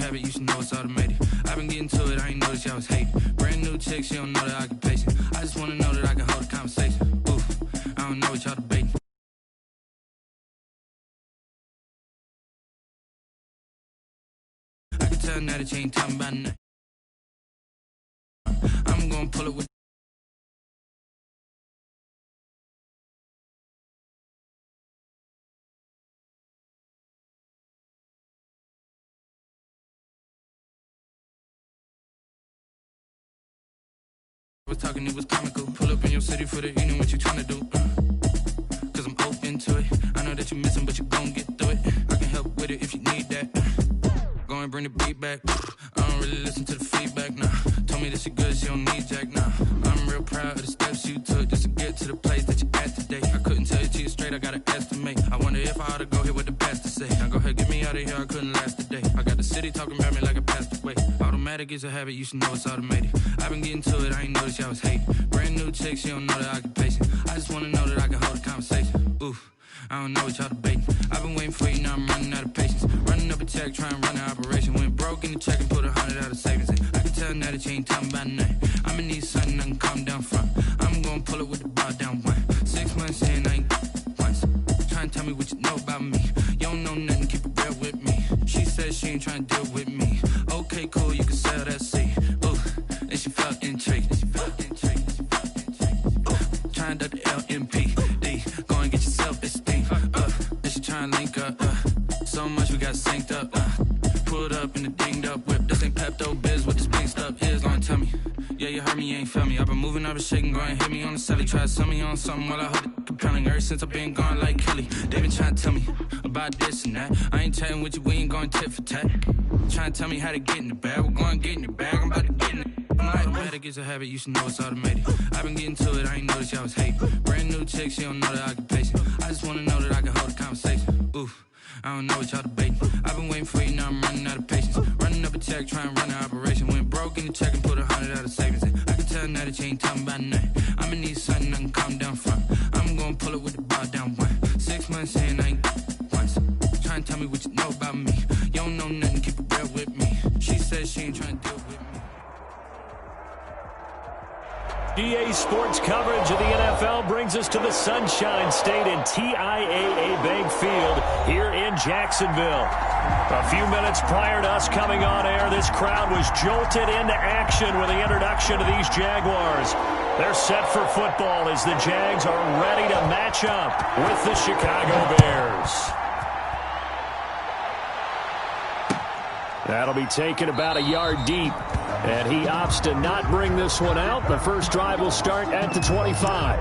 habit, you should know it's automated. I've been getting to it, I ain't noticed y'all was hating. Brand new chick, she don't know the occupation. I just wanna know that I can hold a conversation. Oof, I don't know what y'all debating. I can tell now that you ain't talking about nothing. I'm gonna pull it with. Was talking, it was comical. Pull up in your city for the evening, what you tryna do? Cause I'm open to it. I know that you missing, but you gon' get through it. I can help with it if you need that. Go and bring the beat back. I don't really listen to the feedback, nah. Told me that she good, she don't need jack, nah. I'm real proud of the steps you took just to get to the place that you at today. I couldn't tell you to you straight, I gotta estimate. I wonder if I ought to go here with the best to say. Now go ahead, get me out of here, I couldn't last a day. I got the city talking about me like I passed away. Automatic is a habit, you should know it's automated. I've been getting to it, I ain't noticed y'all was hating. Brand new chick, she don't know the occupation. I just wanna know that I can hold a conversation. Oof, I don't know what y'all debating. I've been waiting for you, now I'm running out of patience. Running up a check, trying to run an operation. Went broke in the check and put 100 out of savings in. I can tell now that you ain't talking about nothing. I'ma need something I can calm down from. I'm gonna pull it with the bar down one. 6 months in, I ain't once. Trying to tell me what you know about me. You don't know nothing, keep it real with me. She said she ain't trying to deal with me. Okay, cool, you can sell that seat. Ooh, and she felt intrigued. Trying to duck the LMPD. Go and get your self-esteem. And she trying to link up. So much we got synced up. Pulled up in the dinged up whip. This ain't Pepto-Biz, what this pink stuff is. Gonna tell me. Yeah, you heard me, you ain't felt me. I've been moving, I've been shaking, go and hit me on the celly. Try to sell me on something while I hold it compelling. Ever since I've been gone like Kelly. They been trying to tell me about this and that. I ain't chatting with you, we ain't going tit for tat. Trying to tell me how to get in the bag. We're going to get in the bag, I'm about to get in it. Automatic is a habit, you should know it's automated. I've been getting to it, I ain't noticed y'all was hating. Brand new chick, she don't know the occupation. I just wanna know that I can hold a conversation. Oof, I don't know what y'all debating. I've been waiting for you, now I'm running out of patience. Running up a check, trying to run an operation. Went broke in the check and put 100 out of savings in. I can tell now that you ain't talking about nothing. I'ma need something I can calm down from. I'm gonna pull it with the bar down one. 6 months in, I ain't once. Trying to tell me what you know about me. You don't know nothing, keep it real with me. She said she ain't trying to deal with me. EA Sports coverage of the NFL brings us to the Sunshine State and TIAA Bank Field here in Jacksonville. A few minutes prior to us coming on air, this crowd was jolted into action with the introduction of these Jaguars. They're set for football as the Jags are ready to match up with the Chicago Bears. That'll be taken about a yard deep. And he opts to not bring this one out. The first drive will start at the 25.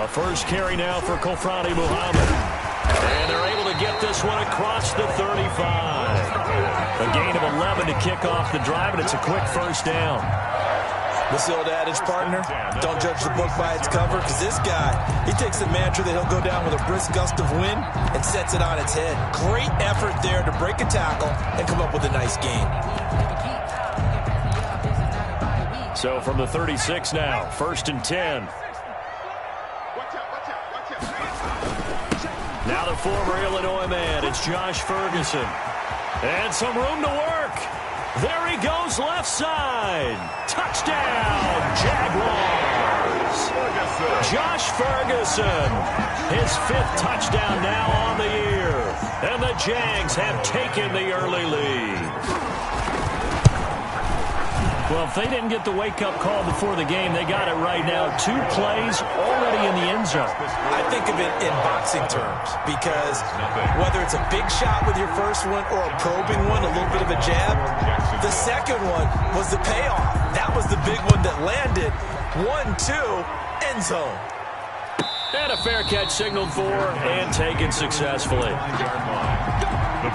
First carry now for Kofrani Muhammad. And they're able to get this one across the 35. A gain of 11 to kick off the drive, and it's a quick first down. What's the old adage, partner? Don't judge the book by its cover, because this guy, he takes a mantra that he'll go down with a brisk gust of wind and sets it on its head. Great effort there to break a tackle and come up with a nice gain. So from the 36 now, first and 10. Now the former Illinois man, it's Josh Ferguson. And some room to work. There he goes, left side. Touchdown, Jaguars. Josh Ferguson, his 5th touchdown now on the year. And the Jags have taken the early lead. Well, if they didn't get the wake-up call before the game, they got it right now. 2 plays already in the end zone. I think of it in boxing terms because whether it's a big shot with your first one or a probing one, a little bit of a jab, the second one was the payoff. That was the big one that landed. 1-2, end zone. And a fair catch signaled for and taken successfully.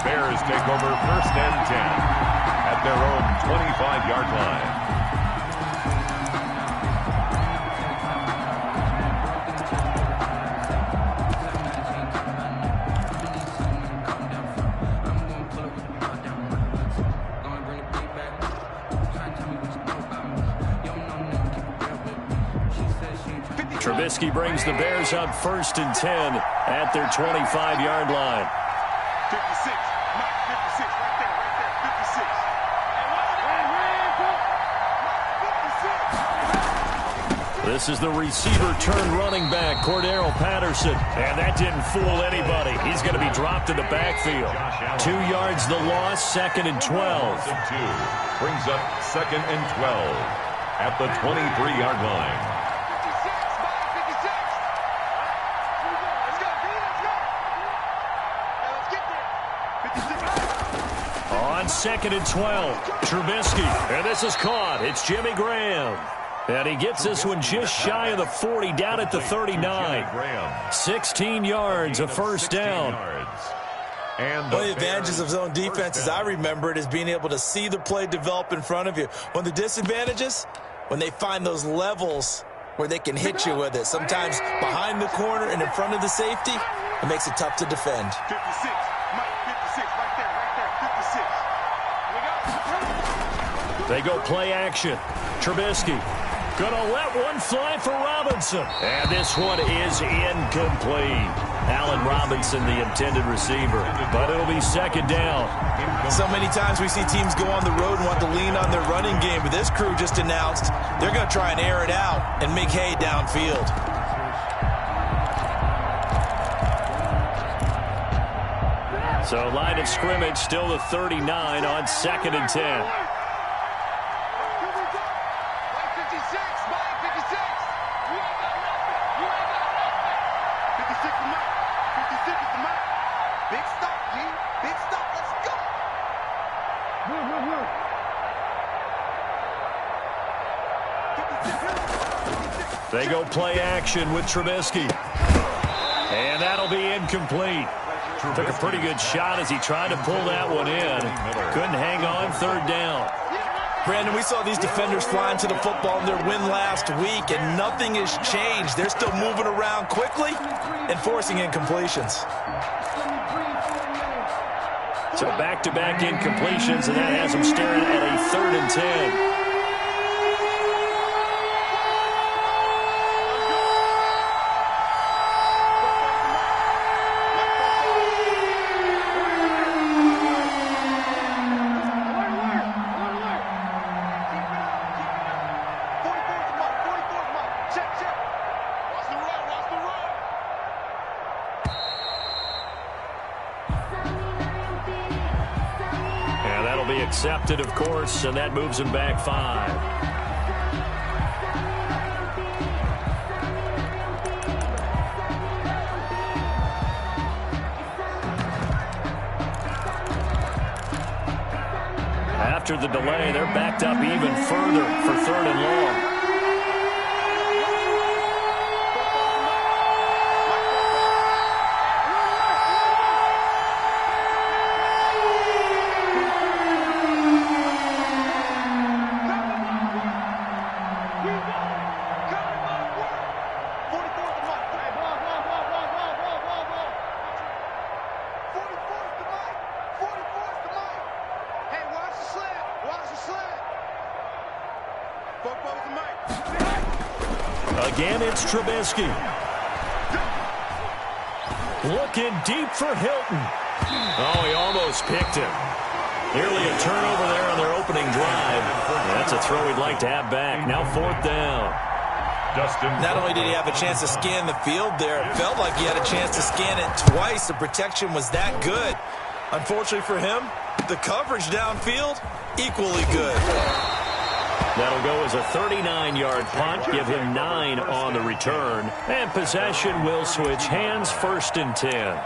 Bears take over 1st and 10 at their own 25-yard line. Trubisky brings the Bears up 1st and 10 at their 25-yard line. 56. Mike, 56. Right there. 56. This is the receiver turned running back, Cordero Patterson. And that didn't fool anybody. He's going to be dropped in the backfield. 2 yards the loss, 2nd and 12. Brings up 2nd and 12 at the 23-yard line. On 2nd and 12, Trubisky, and this is caught. It's Jimmy Graham. And he gets this one just shy of the 40, down at the 39. 16 yards, a first down. One of the advantages of zone defense, as I remember it, is being able to see the play develop in front of you. One of the disadvantages, when they find those levels where they can hit you with it, sometimes behind the corner and in front of the safety, it makes it tough to defend. 56. Mike, 56. Right there. 56. They go play action. Trubisky gonna let one fly for Robinson. And this one is incomplete. Allen Robinson, the intended receiver. But it'll be 2nd down. So many times we see teams go on the road and want to lean on their running game. But this crew just announced they're going to try and air it out and make hay downfield. So line of scrimmage still the 39 on 2nd and 10. They go play action with Trubisky. And that'll be incomplete. Took a pretty good shot as he tried to pull that one in. Couldn't hang on, 3rd down. Brandon, we saw these defenders flying to the football in their win last week, and nothing has changed. They're still moving around quickly and forcing incompletions. So back-to-back incompletions, and that has them staring at a 3rd and 10. Accepted, of course, and that moves him back 5. After the delay, they're backed up even further for 3rd and long. Again, it's Trubisky. Looking deep for Hilton. Oh, he almost picked him. Nearly a turnover there on their opening drive. That's a throw he'd like to have back. Now 4th down. Not only did he have a chance to scan the field there, it felt like he had a chance to scan it twice. The protection was that good. Unfortunately for him, the coverage downfield, equally good. That'll go as a 39-yard punt, give him 9 on the return. And possession will switch hands, 1st and 10.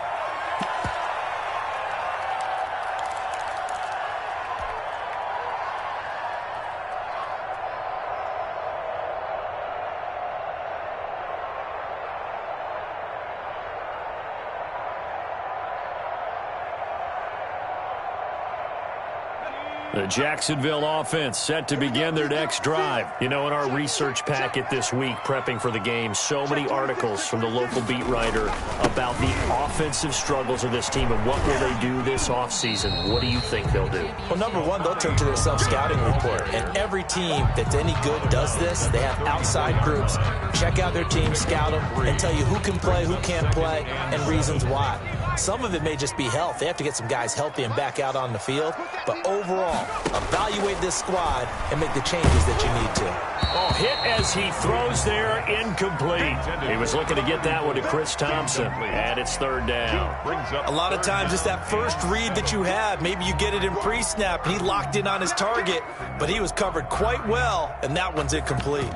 The Jacksonville offense set to begin their next drive. You know, in our research packet this week, prepping for the game, so many articles from the local beat writer about the offensive struggles of this team and what will they do this offseason. What do you think they'll do? Well, number one, they'll turn to their self-scouting report. And every team that's any good does this. They have outside groups. Check out their team, scout them, and tell you who can play, who can't play, and reasons why. Some of it may just be health. They have to get some guys healthy and back out on the field. But overall, evaluate this squad and make the changes that you need to. Oh, hit as he throws there, incomplete. He was looking to get that one to Chris Thompson, and it's third down. A lot of times it's that first read that you have. Maybe you get it in pre-snap, and he locked in on his target, but he was covered quite well, and that one's incomplete.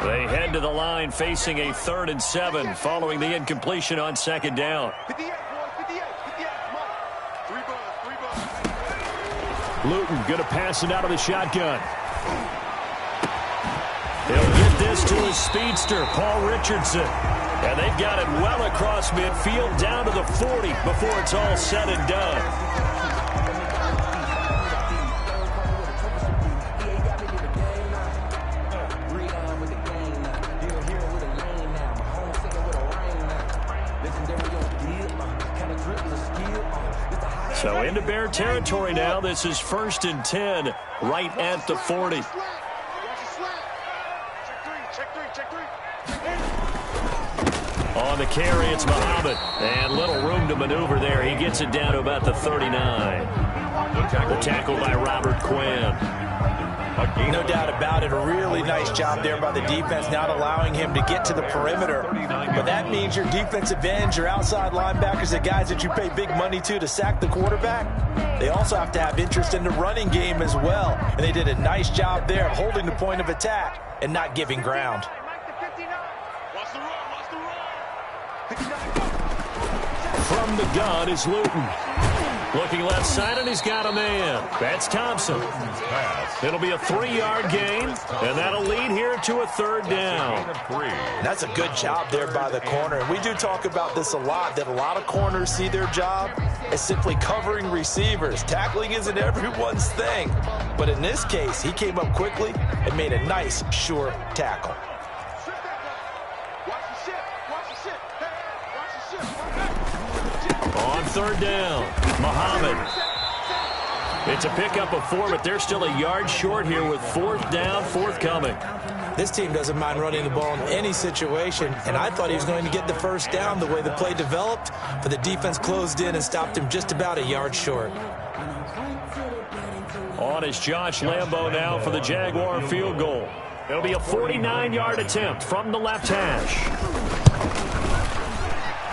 They head to the line facing a 3rd and 7 following the incompletion on second down. 58, boys, 58, come on. 3 bucks. Luton going to pass it out of the shotgun. He'll get this to his speedster, Paul Richardson. And they've got it well across midfield down to the 40 before it's all said and done. So into Bear territory now. This is 1st and 10, right at the 40. On the carry, it's Muhammad. And little room to maneuver there. He gets it down to about the 39. The tackle by Robert Quinn. No doubt about it. A really nice job there by the defense, not allowing him to get to the perimeter. But that means your defensive ends, your outside linebackers, the guys that you pay big money to sack the quarterback, they also have to have interest in the running game as well. And they did a nice job there of holding the point of attack and not giving ground. From the gun is Luton. Looking left side, and he's got a man. That's Thompson. It'll be a 3-yard gain, and that'll lead here to a 3rd down. That's a good job there by the corner. And we do talk about this a lot, that a lot of corners see their job as simply covering receivers. Tackling isn't everyone's thing. But in this case, he came up quickly and made a nice, sure tackle. On 3rd down, Muhammad. It's a pickup of 4, but they're still a yard short here with 4th down, forthcoming. This team doesn't mind running the ball in any situation, and I thought he was going to get the 1st down the way the play developed, but the defense closed in and stopped him just about a yard short. On is Josh Lambo now for the Jaguar field goal. It'll be a 49-yard attempt from the left hash.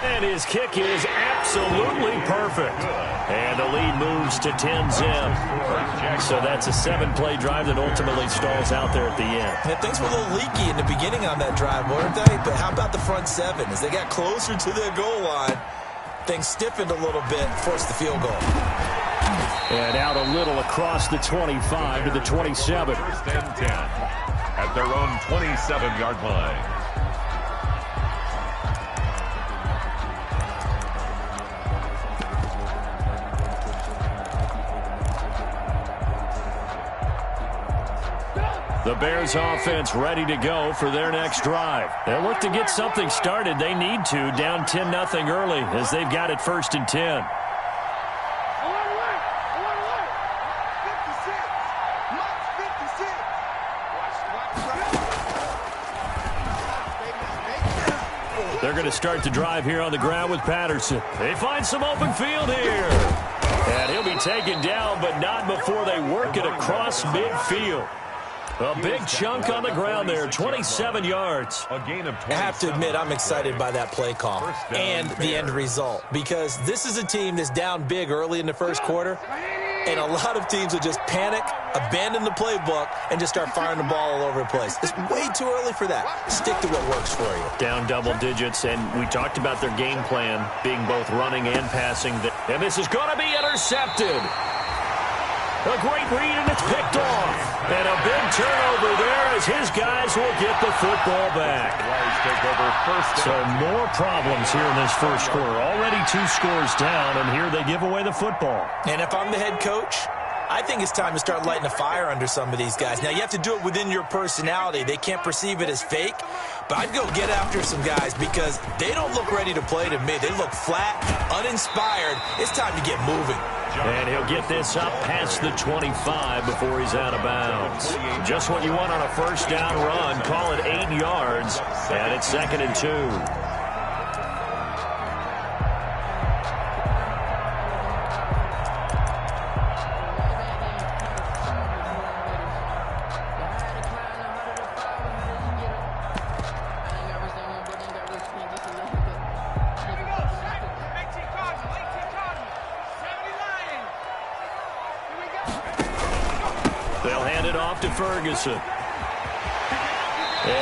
And his kick is absolutely perfect. And the lead moves to 10-zip. So that's a 7-play drive that ultimately stalls out there at the end. And things were a little leaky in the beginning on that drive, weren't they? But how about the front 7? As they got closer to their goal line, things stiffened a little bit, forced the field goal. And out a little across the 25 to the 27. 1st and 10 at their own 27-yard line. The Bears offense ready to go for their next drive. They'll look to get something started. They need to, down 10-0 early as they've got it 1st and 10. They're going to start the drive here on the ground with Patterson. They find some open field here. And he'll be taken down, but not before they work it across midfield. A big chunk on the ground there, 27 yards. A gain of 27. I have to admit, I'm excited by that play call and the end result, because this is a team that's down big early in the 1st quarter, and a lot of teams will just panic, abandon the playbook, and just start firing the ball all over the place. It's way too early for that. Stick to what works for you. Down double digits, and we talked about their game plan being both running and passing. And this is going to be intercepted. A great read, and it's picked off. And a big turnover there as his guys will get the football back. take over first. So more problems here in this first quarter. Already 2 scores down, and here they give away the football. And if I'm the head coach, I think it's time to start lighting a fire under some of these guys. Now, you have to do it within your personality. They can't perceive it as fake. But I'd go get after some guys because they don't look ready to play to me. They look flat, uninspired. It's time to get moving. And he'll get this up past the 25 before he's out of bounds. Just what you want on a first down run. Call it 8 yards, and it's 2nd and 2. They'll hand it off to Ferguson. And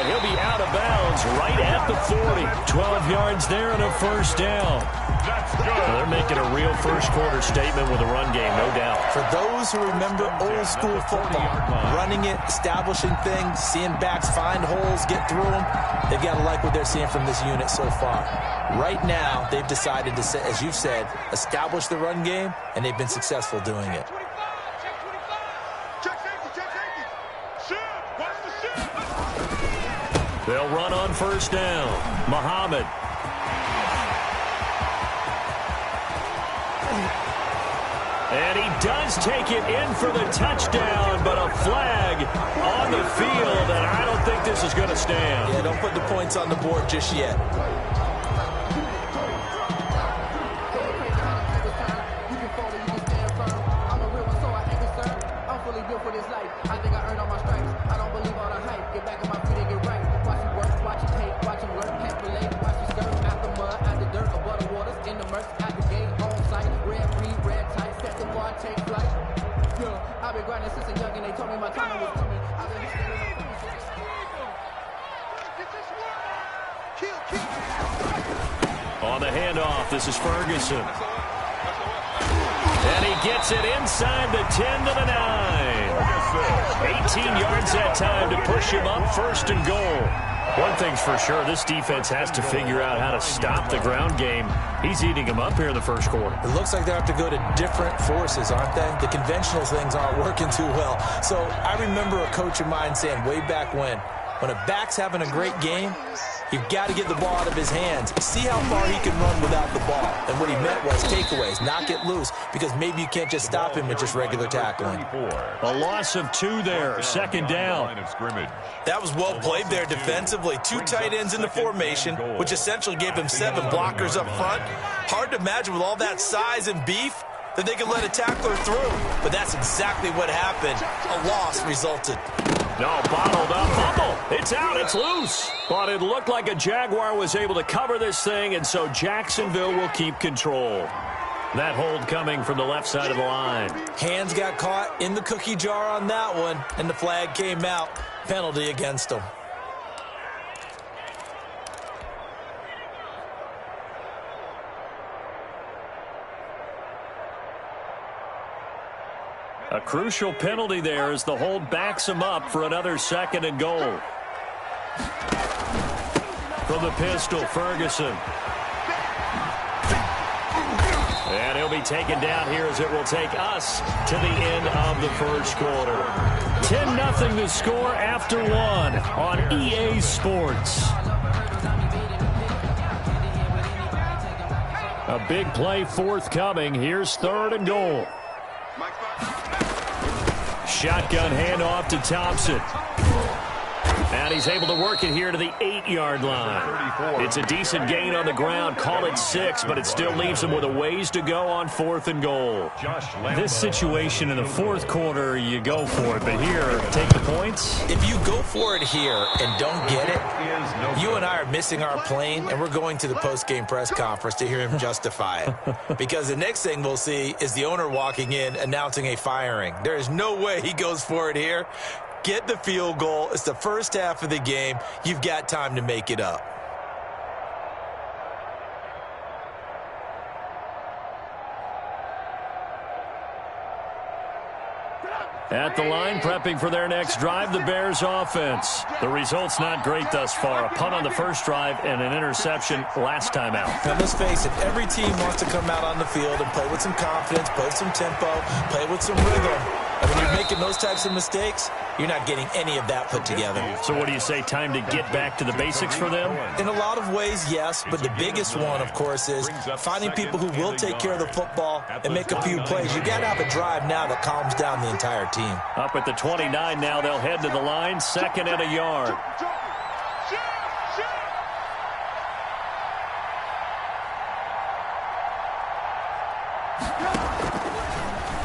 he'll be out of bounds right at the 40. 12 yards there and a first down. They're making a real first quarter statement with a run game, no doubt. For those who remember old school football, running it, establishing things, seeing backs find holes, get through them, they've got to like what they're seeing from this unit so far. Right now, they've decided to, as you've said, establish the run game, and they've been successful doing it. They'll run on first down. Muhammad. And he does take it in for the touchdown, but a flag on the field, and I don't think this is going to stand. Yeah, don't put the points on the board just yet. On the handoff, this is Ferguson. And he gets it inside the 10 to the 9. 18 yards that time to push him up, 1st and goal. One thing's for sure, this defense has to figure out how to stop the ground game. He's eating them up here in the first quarter. It looks like they have to go to different forces, aren't they? The conventional things aren't working too well. So I remember a coach of mine saying way back when a back's having a great game, you've got to get the ball out of his hands. See how far he can run without the ball. And what he meant was takeaways, knock it loose, because maybe you can't just stop him with just regular tackling. A loss of 2 there, 2nd down. That was well played there defensively. 2 tight ends in the formation, which essentially gave them 7 blockers up front. Hard to imagine with all that size and beef that they could let a tackler through. But that's exactly what happened. A loss resulted. No, bottled up. Fumble. It's out. It's loose. But it looked like a Jaguar was able to cover this thing, and so Jacksonville will keep control. That hold coming from the left side of the line. Hands got caught in the cookie jar on that one, and the flag came out. Penalty against them. A crucial penalty there as the hold backs him up for another 2nd and goal. From the pistol, Ferguson. And he'll be taken down here as it will take us to the end of the first quarter. 10-0 the score after 1 on EA Sports. A big play forthcoming. Here's 3rd and goal. Shotgun handoff to Thompson. And he's able to work it here to the 8-yard line. It's a decent gain on the ground. Call it 6, but it still leaves him with a ways to go on 4th and goal. This situation in the 4th quarter, you go for it. But here, take the points. If you go for it here and don't get it, you and I are missing our plane, and we're going to the post-game press conference to hear him justify it. Because the next thing we'll see is the owner walking in announcing a firing. There is no way he goes for it here. Get the field goal. It's the first half of the game. You've got time to make it up. At the line, prepping for their next drive, the Bears offense. The result's not great thus far. A punt on the first drive and an interception last time out. Now, let's face it, every team wants to come out on the field and play with some confidence, play with some tempo, play with some rhythm. And when you're making those types of mistakes, you're not getting any of that put together. So what do you say, time to get back to the basics for them? In a lot of ways, yes, but the biggest one, of course, is finding people who will take care of the football and make a few plays. You got to have a drive now that calms down the entire team. Up at the 29 now, they'll head to the line, 2nd and a yard.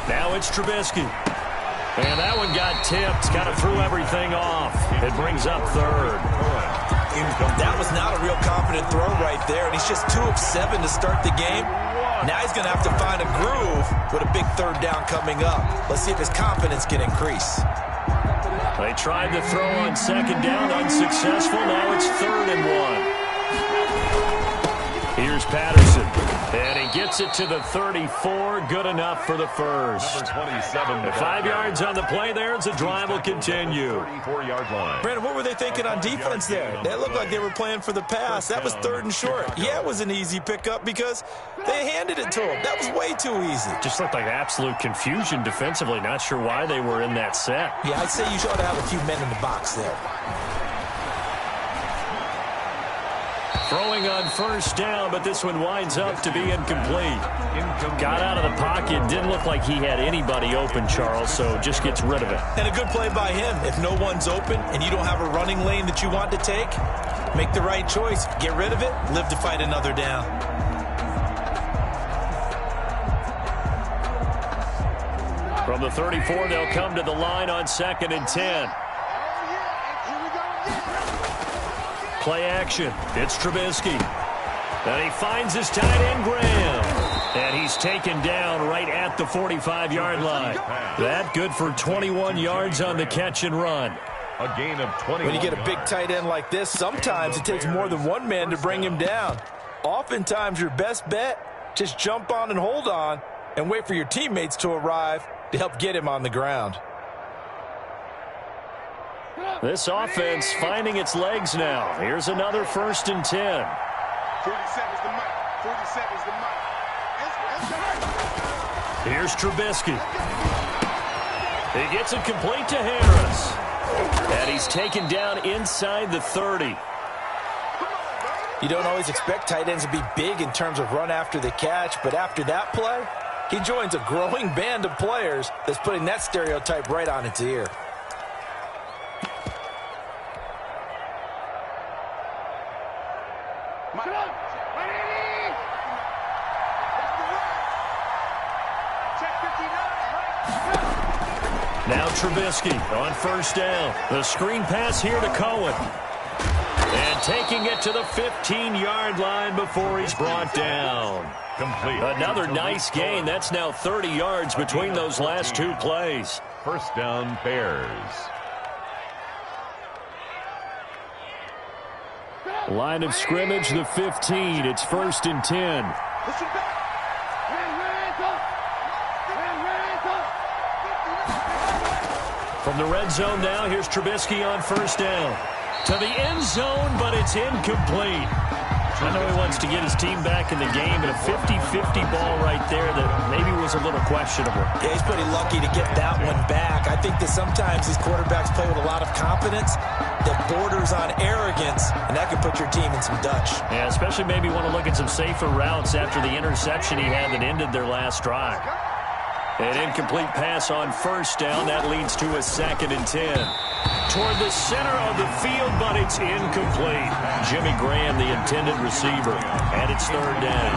Now it's Trubisky. And that one got tipped, kind of threw everything off. It brings up 3rd. That was not a real confident throw right there, and he's just 2 of 7 to start the game. Now he's going to have to find a groove with a big 3rd down coming up. Let's see if his confidence can increase. They tried to throw on 2nd down, unsuccessful. Now it's 3rd and 1. Here's Patterson. And he gets it to the 34. Good enough for the first. 5 yards on the play there as the drive will continue. 34-yard line. Brandon, what were they thinking on defense there? They looked like they were playing for the pass. That was 3rd and short. Yeah, it was an easy pickup because they handed it to him. That was way too easy. Just looked like absolute confusion defensively. Not sure why they were in that set. Yeah, I'd say you ought to have a few men in the box there. Throwing on 1st down, but this one winds up to be incomplete. Got out of the pocket. Didn't look like he had anybody open, Charles, so just gets rid of it. And a good play by him. If no one's open and you don't have a running lane that you want to take, make the right choice. Get rid of it. Live to fight another down. From the 34, they'll come to the line on 2nd and 10. Play action. It's Trubisky. And he finds his tight end, Graham. And he's taken down right at the 45-yard line. That good for 21 yards on the catch and run. A gain of 20. When you get a big tight end like this, sometimes it takes more than one man to bring him down. Oftentimes, your best bet, just jump on and hold on and wait for your teammates to arrive to help get him on the ground. This offense finding its legs now. Here's another 1st and 10. 47's the mic. 47's the mic. Here's Trubisky. He gets it complete to Harris. And he's taken down inside the 30. You don't always expect tight ends to be big in terms of run after the catch, but after that play, he joins a growing band of players that's putting that stereotype right on its ear. Now Trubisky on 1st down. The screen pass here to Cohen. And taking it to the 15-yard line before he's brought down. Complete. Another nice gain. That's now 30 yards between those last 2 plays. 1st down, Bears. Line of scrimmage, the 15. It's 1st and 10. Listen back. From the red zone now, here's Trubisky on 1st down. To the end zone, but it's incomplete. I know he wants to get his team back in the game, but a 50-50 ball right there that maybe was a little questionable. Yeah, he's pretty lucky to get that one back. I think that sometimes these quarterbacks play with a lot of confidence that borders on arrogance, and that can put your team in some Dutch. Yeah, especially maybe want to look at some safer routes after the interception he had that ended their last drive. An incomplete pass on 1st down. That leads to a 2nd and 10. Toward the center of the field, but it's incomplete. Jimmy Graham, the intended receiver, and it's 3rd down.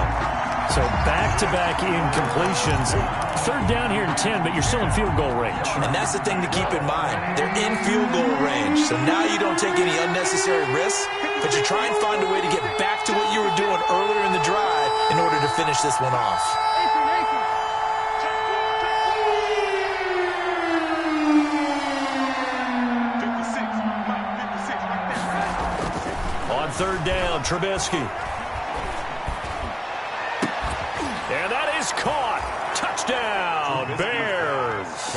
So back-to-back incompletions. 3rd down here in 10, but you're still in field goal range. And that's the thing to keep in mind. They're in field goal range, so now you don't take any unnecessary risks, but you try and find a way to get back to what you were doing earlier in the drive in order to finish this one off. On 3rd down, Trubisky. And that is caught. Touchdown, Bears.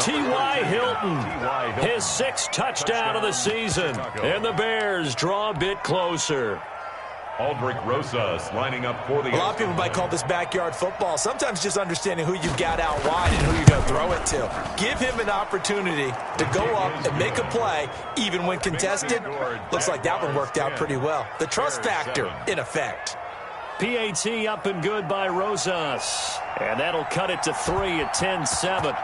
T.Y. Hilton, his 6th touchdown of the season, and the Bears draw a bit closer. Aldrich Rosas lining up for the... A lot of people might call this backyard football. Sometimes just understanding who you've got out wide and who you're going to throw it to. Give him an opportunity to go up and make a play, even when contested. Looks like that one worked out pretty well. The trust factor in effect. PAT up and good by Rosas. And that'll cut it to 3 at 10-7.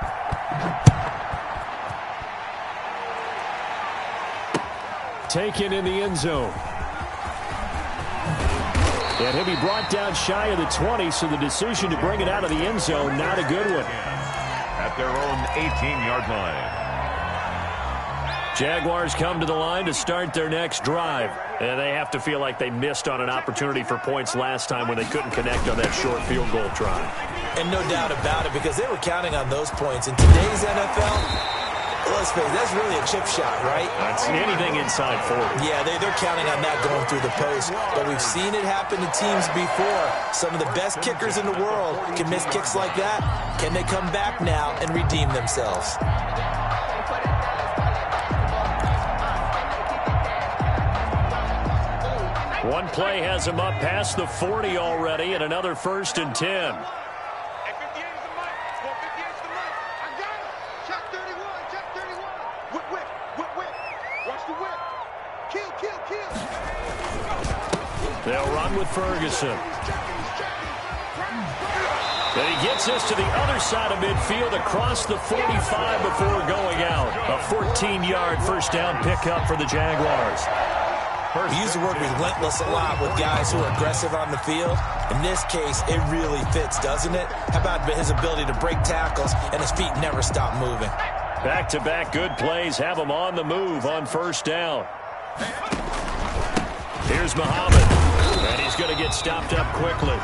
Taken in the end zone. And he'll be brought down shy of the 20, so the decision to bring it out of the end zone, not a good one. At their own 18-yard line. Jaguars come to the line to start their next drive. And they have to feel like they missed on an opportunity for points last time when they couldn't connect on that short field goal try. And no doubt about it, because they were counting on those points. In today's NFL, let's face it, that's really a chip shot, right? That's anything inside 40. Yeah, they're counting on that going through the post. But we've seen it happen to teams before. Some of the best kickers in the world can miss kicks like that. Can they come back now and redeem themselves? One play has him up past the 40 already, and another 1st and 10. They'll run with Ferguson. And he gets this to the other side of midfield across the 45 before going out. A 14-yard first down pickup for the Jaguars. We use the word relentless a lot with guys who are aggressive on the field. In this case, it really fits, doesn't it? How about his ability to break tackles and his feet never stop moving? Back-to-back good plays have him on the move on first down. Here's Muhammad, and he's going to get stopped up quickly.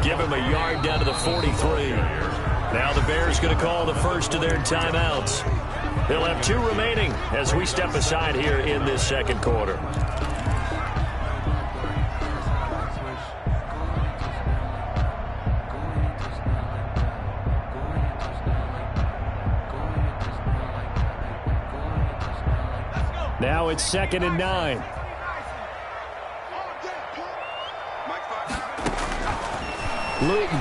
Give him a yard down to the 43. Now the Bears going to call the first of their timeouts. They'll have 2 remaining as we step aside here in this second quarter. Now it's 2nd and 9. Luton.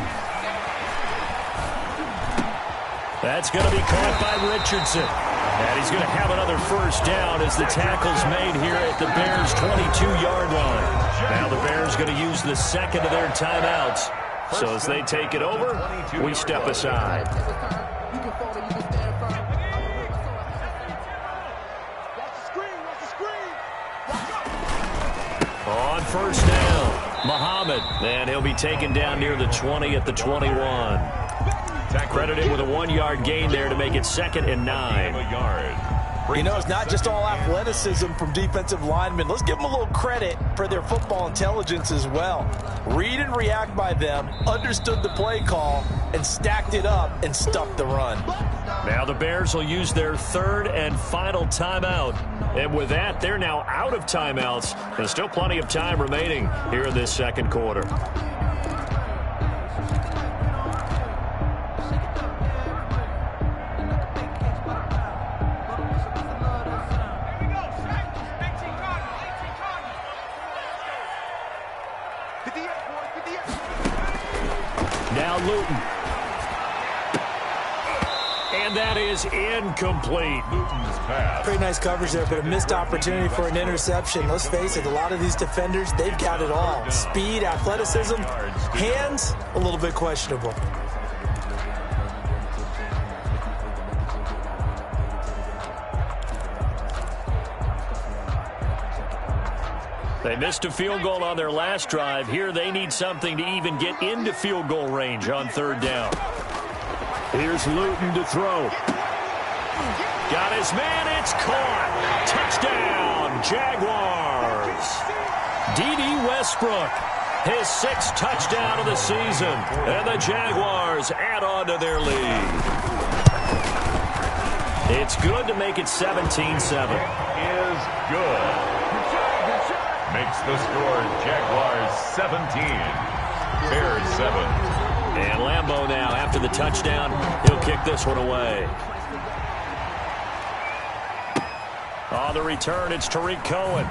That's going to be caught by Richardson. And he's going to have another first down as the tackle's made here at the Bears' 22-yard line. Now the Bears going to use the second of their timeouts. So as they take it over, we step aside. On first down, Muhammad. And he'll be taken down near the 20 at the 21. Credited with a 1-yard gain there to make it 2nd and 9. You know, it's not just all athleticism from defensive linemen. Let's give them a little credit for their football intelligence as well. Read and react by them, understood the play call, and stacked it up and stuffed the run. Now the Bears will use their 3rd and final timeout. And with that, they're now out of timeouts. There's still plenty of time remaining here in this second quarter. Now Luton. And that is incomplete. Pretty nice coverage there, but a missed opportunity for an interception. Let's face it, a lot of these defenders, they've got it all. Speed, athleticism, hands, a little bit questionable. They missed a field goal on their last drive. Here they need something to even get into field goal range on 3rd down. Here's Luton to throw. Got his man, it's caught. Touchdown, Jaguars. D.D. Westbrook, his 6th touchdown of the season. And the Jaguars add on to their lead. It's good to make it 17-7. Is good. Makes the score Jaguars 17, Bears 7. And Lambeau now, after the touchdown, he'll kick this one away. On the return, it's Tariq Cohen.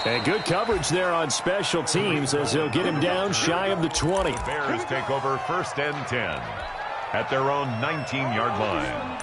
And good coverage there on special teams as they'll get him down shy of the 20. The Bears take over 1st and 10 at their own 19-yard line.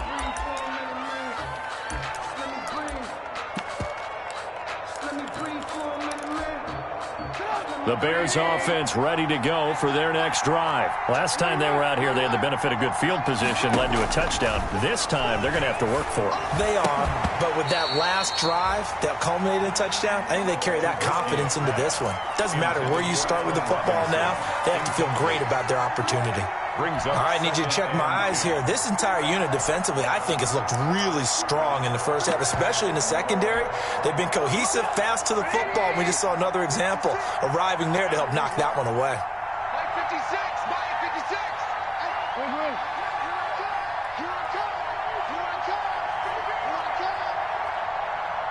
The Bears offense ready to go for their next drive. Last time they were out here, they had the benefit of good field position, led to a touchdown. This time, they're going to have to work for it. They are, but with that last drive that culminated in a touchdown, I think they carry that confidence into this one. Doesn't matter where you start with the football now, they have to feel great about their opportunity. Brings up. All right, I need you to check my eyes here. This entire unit defensively, I think, has looked really strong in the first half, especially in the secondary. They've been cohesive, fast to the football. We just saw another example arriving there to help knock that one away. Mike 56, Mike 56. You're on top.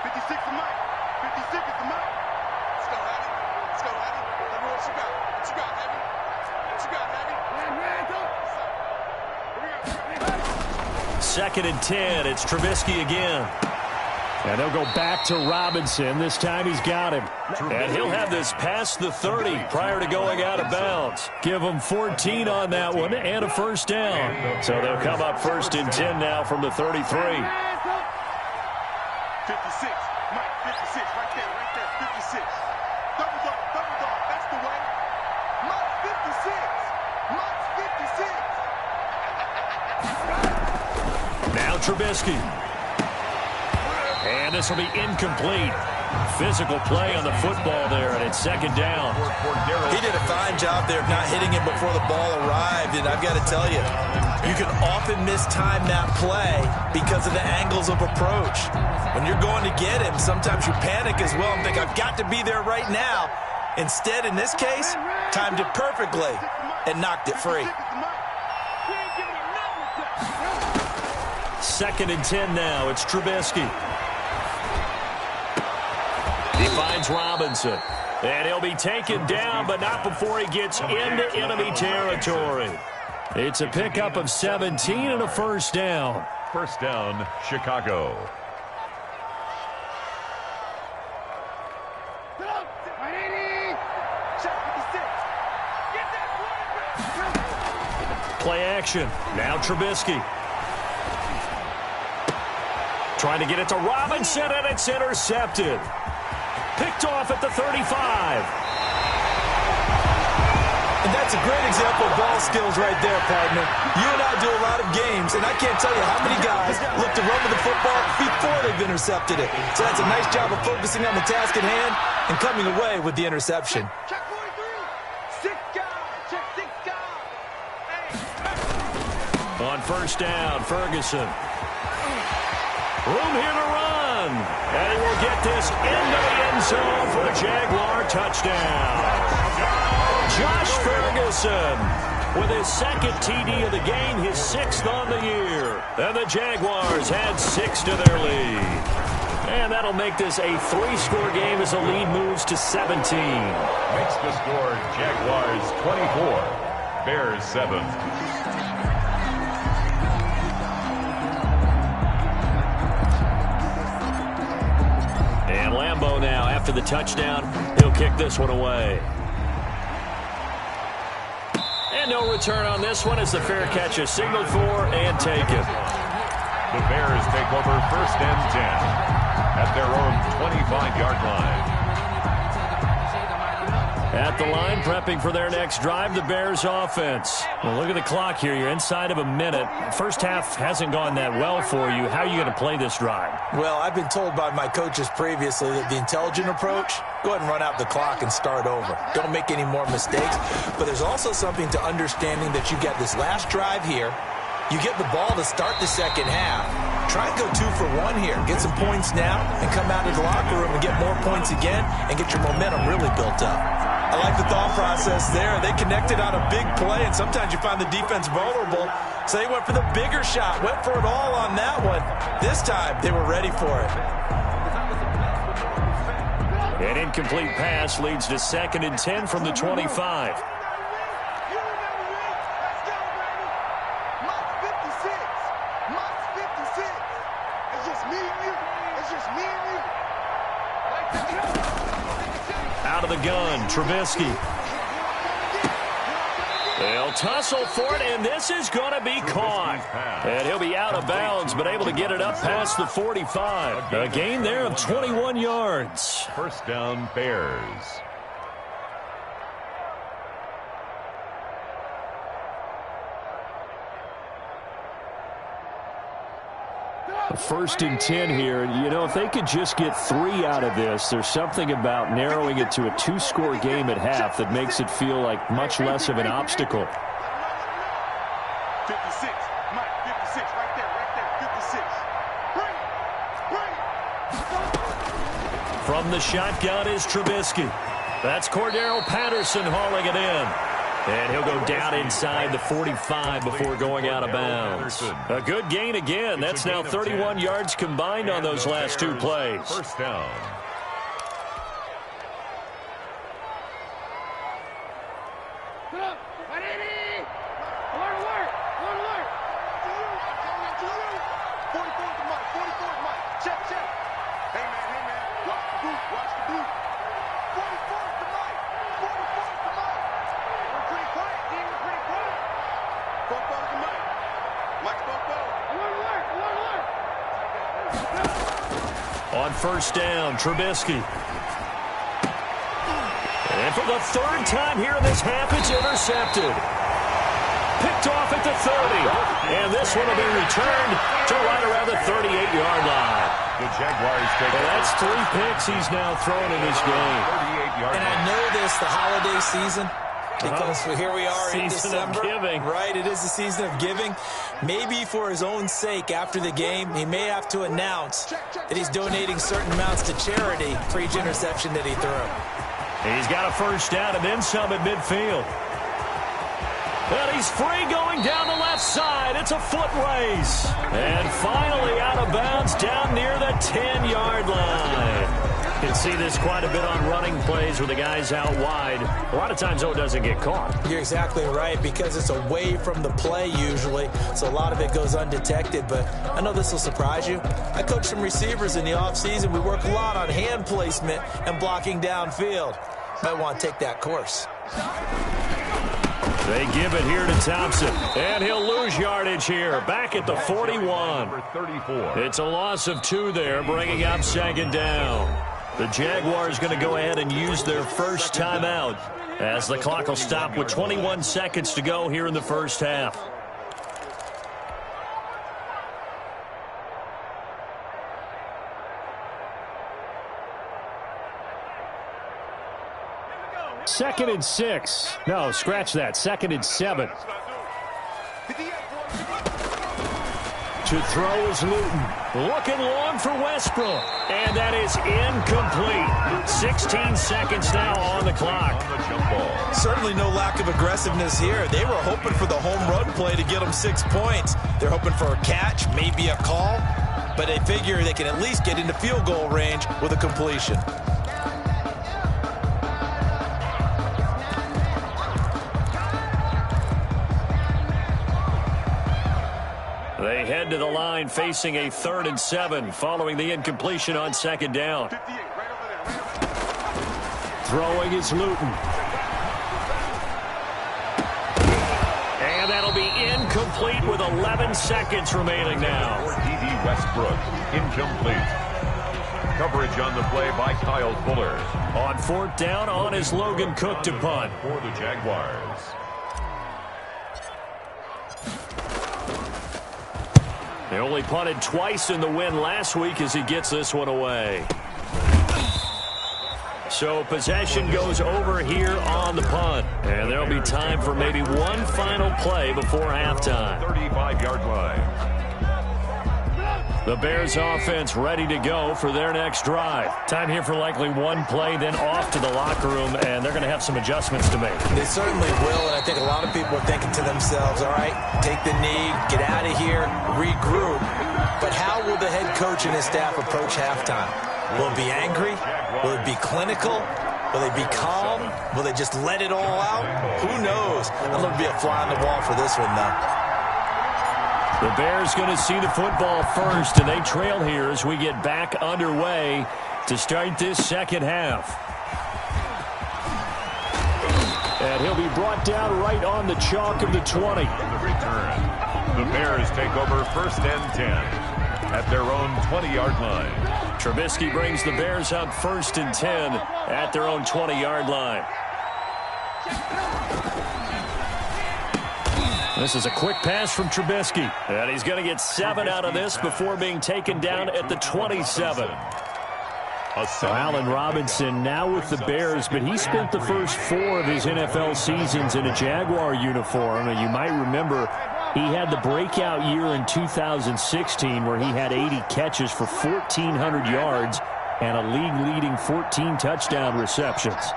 56 is Mike. 56 is the Mike. Let's go, Heavy. Let's go, Heavy. Let me know what you got. What you got, Heavy? What you got, Heavy? 2nd and 10. It's Trubisky again. And they'll go back to Robinson. This time he's got him. And he'll have this past the 30 prior to going out of bounds. Give him 14 on that one and a first down. So they'll come up 1st and 10 now from the 33. 56. Mike 56. Right there. 56. Double dog. That's the way. Mike 56. Mike 56. Now Trubisky. And this will be incomplete. Physical play on the football there, and it's 2nd down. He did a fine job there of not hitting it before the ball arrived, and I've got to tell you, you can often mistime that play because of the angles of approach. When you're going to get him, sometimes you panic as well and think, I've got to be there right now. Instead, in this case, timed it perfectly and knocked it free. 2nd and 10 now. It's Trubisky. He finds Robinson. And he'll be taken down, but not before he gets into enemy territory. It's a pickup of 17 and a first down. First down, Chicago. Play action. Now Trubisky. Trying to get it to Robinson, and it's intercepted. Picked off at the 35. And that's a great example of ball skills right there, partner. You and I do a lot of games, and I can't tell you how many guys look to run with the football before they've intercepted it. So that's a nice job of focusing on the task at hand and coming away with the interception. Check 43. 6 guys. Check 6 guys. On first down, Ferguson. Room here to run. And he will get this into the end zone for a Jaguar touchdown. Josh Ferguson with his 2nd TD of the game, his 6th on the year. And the Jaguars add 6 to their lead. And that'll make this a 3-score game as the lead moves to 17. Makes the score Jaguars 24, Bears 7. And Lambeau now, after the touchdown, he'll kick this one away. And no return on this one as the fair catch is signaled for and taken. The Bears take over 1st and 10 at their own 25-yard line. At the line, prepping for their next drive, the Bears offense. Well, look at the clock here. You're inside of a minute. First half hasn't gone that well for you. How are you going to play this drive? Well, I've been told by my coaches previously that the intelligent approach, go ahead and run out the clock and start over. Don't make any more mistakes. But there's also something to understanding that you get this last drive here. You get the ball to start the second half. Try and go 2 for 1 here. Get some points now and come out of the locker room and get more points again and get your momentum really built up. I like the thought process there. They connected on a big play, and sometimes you find the defense vulnerable. So they went for the bigger shot, went for it all on that one. This time, they were ready for it. An incomplete pass leads to 2nd and 10 from the 25. Out of the gun, Trubisky. They'll tussle for it, and this is going to be caught. And he'll be out of bounds, but able to get it up past the 45. A gain there of 21 yards. First down, Bears. First and 10 here. You know, if they could just get 3 out of this, there's something about narrowing it to a 2-score game at half that makes it feel like much less of an obstacle. 56, Mike, 56, right there, 56. Bring it. From the shotgun is Trubisky. That's Cordero Patterson hauling it in. And he'll go down inside the 45 before going out of bounds. A good gain again. That's now 31 yards combined on those last 2 plays. First down. On first down, Trubisky. And for the 3rd time here in this half, it's intercepted. Picked off at the 30. And this one will be returned to right around the 38-yard line. The Jaguars take and that's 3 picks he's now thrown in this game. And I know this, the holiday season, because here we are in Season December. of giving. Right, it is the season of giving. Maybe for his own sake, after the game, he may have to announce that he's donating certain amounts to charity for each interception that he threw. He's got a first down and then some at midfield. And he's free going down the left side. It's a foot race. And finally out of bounds down near the 10-yard line. You can see this quite a bit on running plays where the guy's out wide. A lot of times, though, it doesn't get caught. You're exactly right, because it's away from the play usually, so a lot of it goes undetected. But I know this will surprise you. I coach some receivers in the offseason. We work a lot on hand placement and blocking downfield. Might want to take that course. They give it here to Thompson, and he'll lose yardage here, back at the 41. Number 34. It's a loss of 2 there, bringing up 2nd down. The Jaguars going to go ahead and use their first timeout as the clock will stop with 21 seconds to go here in the first half. Second and 6. No, scratch that. 2nd and 7. To throw is Luton. Looking long for Westbrook. And that is incomplete. 16 seconds now on the clock. Certainly no lack of aggressiveness here. They were hoping for the home run play to get them 6 points. They're hoping for a catch, maybe a call. But they figure they can at least get into field goal range with a completion. They head to the line facing a 3rd and 7 following the incompletion on 2nd down. Throwing is Luton. And that'll be incomplete with 11 seconds remaining now. D.D. Westbrook, incomplete. Coverage on the play by Kyle Fuller. On 4th down, on is Logan Cook to punt. For the Jaguars. They only punted twice in the win last week as he gets this one away. So possession goes over here on the punt. And there'll be time for maybe one final play before halftime. 35-yard line. The Bears offense ready to go for their next drive. Time here for likely one play, then off to the locker room, and they're going to have some adjustments to make. They certainly will, and I think a lot of people are thinking to themselves, all right, take the knee, get out of here, regroup. But how will the head coach and his staff approach halftime? Will it be angry? Will it be clinical? Will they be calm? Will they just let it all out? Who knows? I'm going to be a fly on the wall for this one, though. The Bears going to see the football first, and they trail here as we get back underway to start this second half. And he'll be brought down right on the chalk of the 20. The return. The Bears take over 1st and 10 at their own 20-yard line. Trubisky brings the Bears up 1st and 10 at their own 20-yard line. This is a quick pass from Trubisky. And he's going to get 7 out of this before being taken down at the 27. Allen Robinson now with the Bears, but he spent the first 4 of his NFL seasons in a Jaguar uniform. And you might remember he had the breakout year in 2016 where he had 80 catches for 1,400 yards and a league-leading 14 touchdown receptions.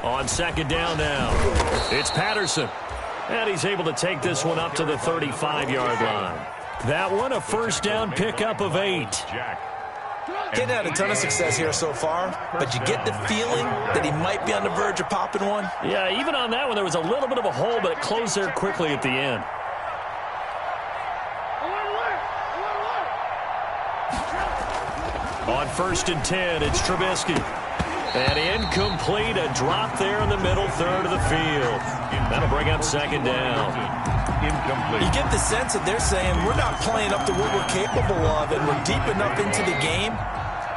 On 2nd down now, it's Patterson. And he's able to take this one up to the 35-yard line. That one, a 1st down pickup of 8. Getting had a ton of success here so far, but you get the feeling that he might be on the verge of popping one. Yeah, even on that one, there was a little bit of a hole, but it closed there quickly at the end. On 1st and 10, it's Trubisky. And incomplete, a drop there in the middle third of the field. That'll bring up 2nd down. Incomplete. You get the sense that they're saying we're not playing up to what we're capable of, and we're deep enough into the game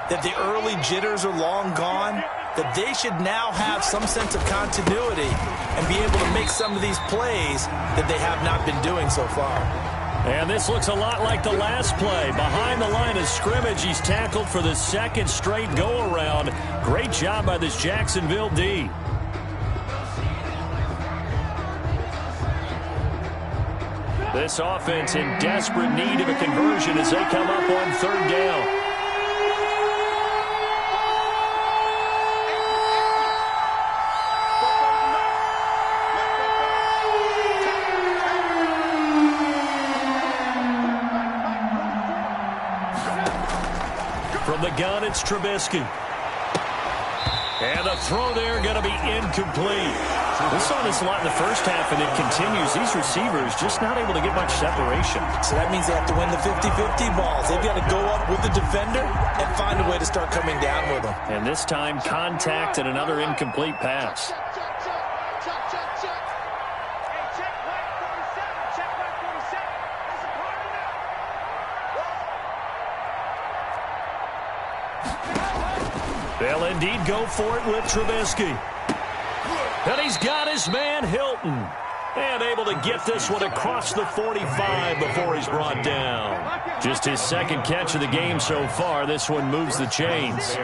that the early jitters are long gone, that they should now have some sense of continuity and be able to make some of these plays that they have not been doing so far. And this looks a lot like the last play. Behind the line of scrimmage, he's tackled for the 2nd straight go-around. Great job by this Jacksonville D. This offense in desperate need of a conversion as they come up on 3rd down. From the gun, it's Trubisky. And the throw there going to be incomplete. We saw this a lot in the first half, and it continues. These receivers just not able to get much separation. So that means they have to win the 50-50 balls. They've got to go up with the defender and find a way to start coming down with them. And this time, contact and another incomplete pass. They'll indeed go for it with Trubisky. And he's got his man, Hilton. And able to get this one across the 45 before he's brought down. Just his 2nd catch of the game so far. This one moves the chains.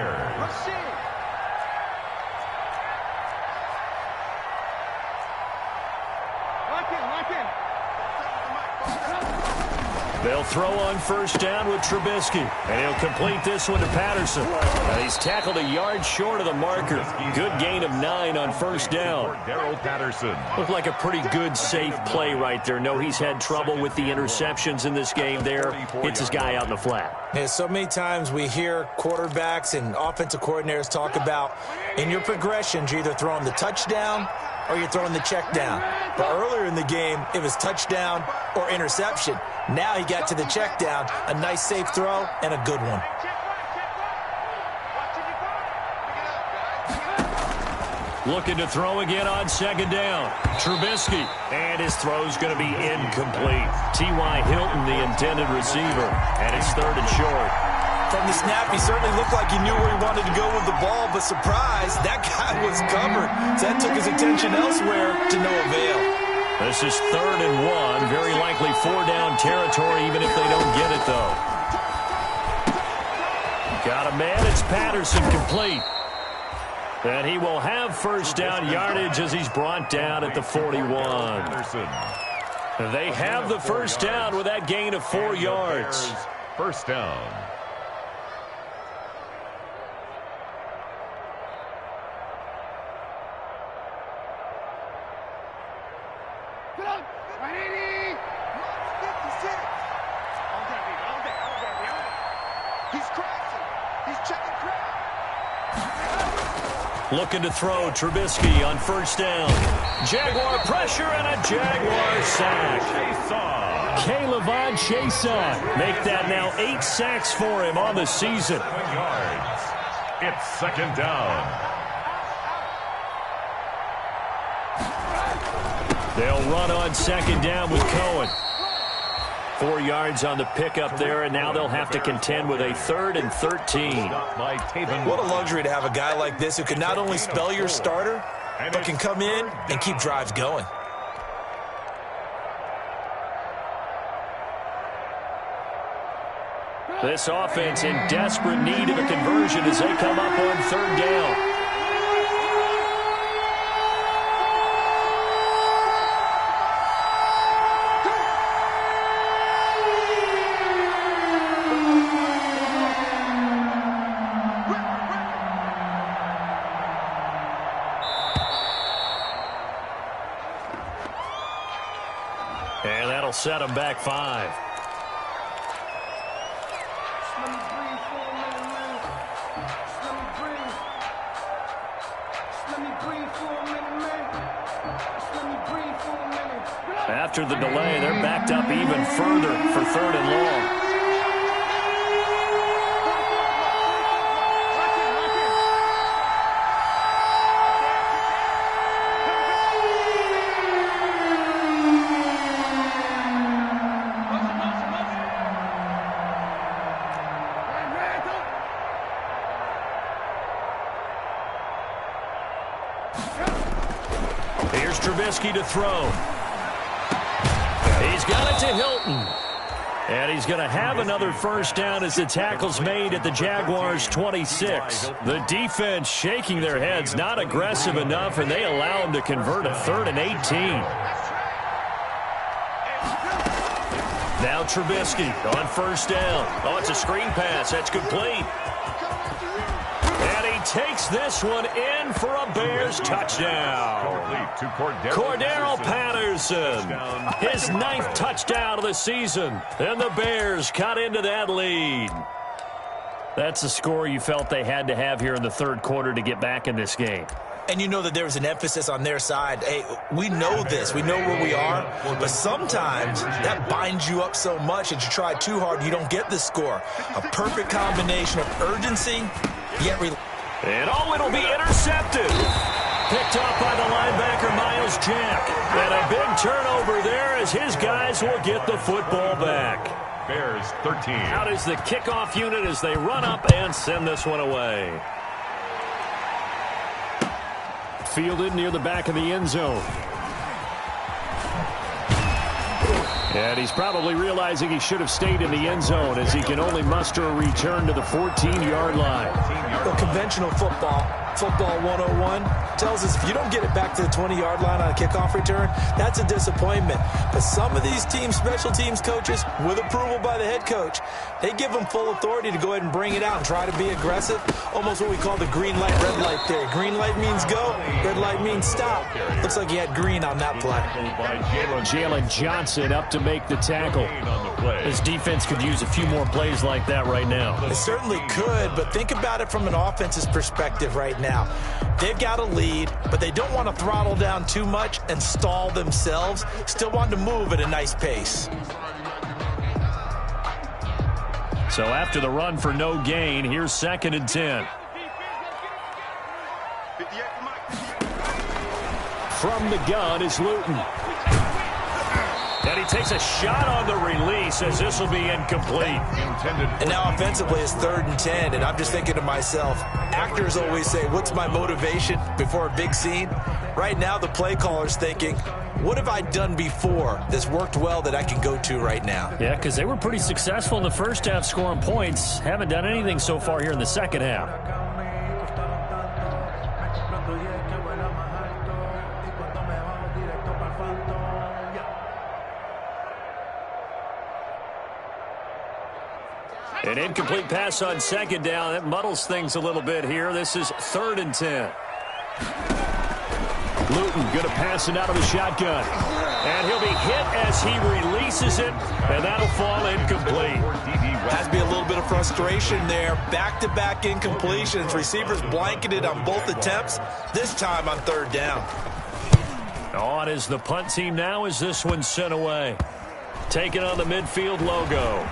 They'll throw on 1st down with Trubisky. And he'll complete this one to Patterson. And he's tackled a yard short of the marker. Good gain of 9 on 1st down. Patterson. Looked like a pretty good, safe play right there. No, he's had trouble with the interceptions in this game there. Hits his guy out in the flat. Yeah, so many times we hear quarterbacks and offensive coordinators talk about in your progressions, you're either throwing the touchdown or you're throwing the check down. But earlier in the game, it was touchdown or interception. Now he got to the check down, a nice safe throw, and a good one. Looking to throw again on 2nd down. Trubisky. And his throw's going to be incomplete. T.Y. Hilton, the intended receiver. And it's 3rd and short. From the snap, he certainly looked like he knew where he wanted to go with the ball, but surprise, that guy was covered. So that took his attention elsewhere to no avail. This is 3rd and 1. Very likely 4-down territory, even if they don't get it, though. Got a man. It's Patterson, complete. And he will have 1st down yardage as he's brought down at the 41. They have the 1st down with that gain of 4 yards. 1st down. Looking to throw, Trubisky on 1st down. Jaguar pressure and a Jaguar sack. K'Lavon Chaisson make that now 8 sacks for him on the season. It's second down. They'll run on second down with Cohen. 4 yards on the pickup there, and now they'll have to contend with a 3rd and 13. What a luxury to have a guy like this who can not only spell your starter, but can come in and keep drives going. This offense in desperate need of a conversion as they come up on 3rd down. And that'll set them back 5. After the delay, they're backed up even further for 3rd and long. Here's Trubisky to throw. He's got it to Hilton. And he's going to have another first down as the tackle's made at the Jaguars' 26. The defense shaking their heads, not aggressive enough, and they allow him to convert a 3rd and 18. Now Trubisky on first down. Oh, it's a screen pass. That's complete. And he takes this one in for a Bears touchdown. Cordero Patterson, his 9th touchdown of the season, and the Bears cut into that lead. That's the score you felt they had to have here in the 3rd quarter to get back in this game. And you know that there was an emphasis on their side. Hey, we know this. We know where we are. But sometimes that binds you up so much that you try too hard, you don't get the score. A perfect combination of urgency, yet and it'll be intercepted. Picked up by the linebacker, Miles Jack. And a big turnover there as his guys will get the football back. Bears 13. Out is the kickoff unit as they run up and send this one away. Fielded near the back of the end zone. And he's probably realizing he should have stayed in the end zone as he can only muster a return to the 14-yard line. Well, conventional football 101, tells us if you don't get it back to the 20-yard line on a kickoff return, that's a disappointment. But some of these special teams coaches, with approval by the head coach, they give them full authority to go ahead and bring it out and try to be aggressive. Almost what we call the green light, red light theory. Green light means go, red light means stop. Looks like he had green on that play. Jalen Johnson up to make the tackle. This defense could use a few more plays like that right now. It certainly could, but think about it from an offense's perspective right now. They've got a lead, but they don't want to throttle down too much and stall themselves. Still want to move at a nice pace. So after the run for no gain, here's 2nd and 10. From the gun is Luton. And he takes a shot on the release as this will be incomplete. And now offensively it's 3rd and 10, and I'm just thinking to myself, actors always say, what's my motivation before a big scene? Right now the play caller's thinking, what have I done before that's worked well that I can go to right now? Yeah, because they were pretty successful in the first half scoring points. Haven't done anything so far here in the second half. An incomplete pass on 2nd down. That muddles things a little bit here. This is 3rd and 10. Luton going to pass it out of the shotgun. And he'll be hit as he releases it, and that'll fall incomplete. Has to be a little bit of frustration there. Back-to-back incompletions. Receivers blanketed on both attempts, this time on 3rd down. On is the punt team now as this one's sent away. Taking on the midfield logo.